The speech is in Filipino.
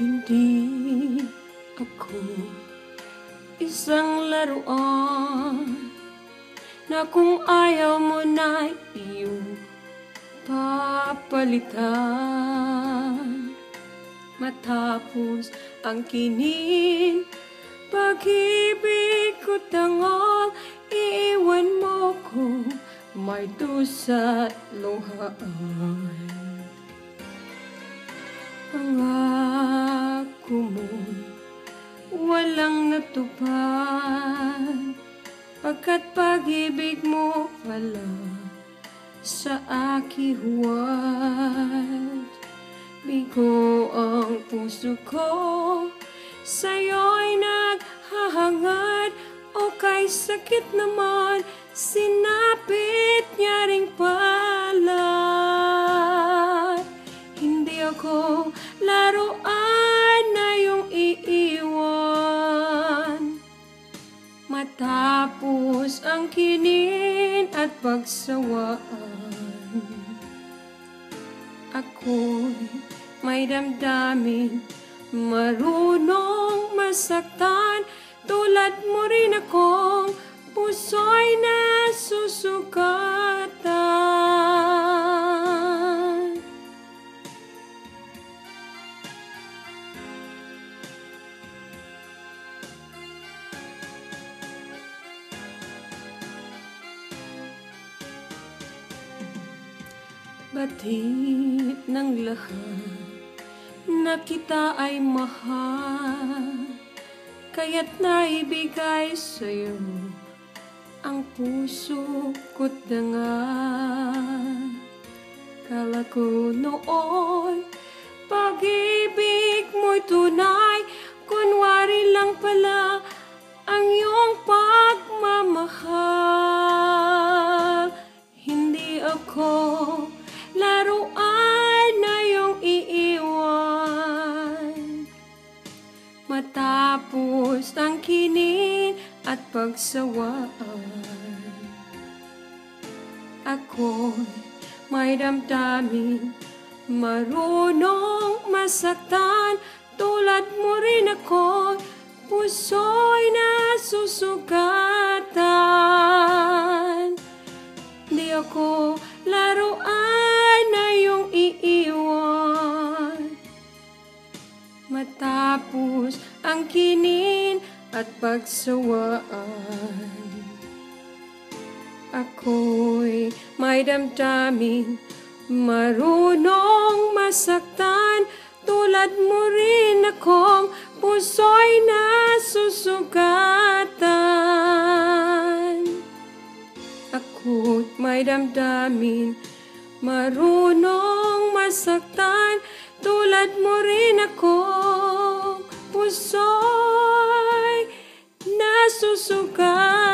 Hindi ako isang laruan na kung ayaw mo na iyong papalitan. Matapos ang kinin, pag-ibig ko tangol, iiwan mo ko may dusa't luhaan. Pangako mo walang natupad, pagkat pag-ibig mo wala sa aking huwad. Bigo ang puso ko, sa'yo'y naghahangad, o kay sakit naman, sinapit niya ring palad. Hindi ako laruan na iyong iiwan. Matapos ang kinin at pagsawaan, ako'y may damdamin, marunong masaktan. Tulad mo rin akong puso'y nasusugatan. Batid ng lahat na kita ay mahal, kaya't naibigay sa'yo ang puso ko't dangal. Kala ko noon, pag-ibig mo'y tunay, kunwari lang pala ang iyong pagmamahal. Hindi ako laruan na iyong iiwan. Matapos ang kinin at pagsawaan, ako'y may damdamin, marunong masaktan. Tulad mo rin ako, puso'y nasusugatan. Di ako laruan na iyong iiwan. Matapos ang kinin at pagsawaan, ako'y may damdamin, marunong masaktan. Tulad mo rin akong puso'y nasusugatan. Ako'y may damdamin, marunong masaktan. Tulad mo rin akong puso'y nasusugatan.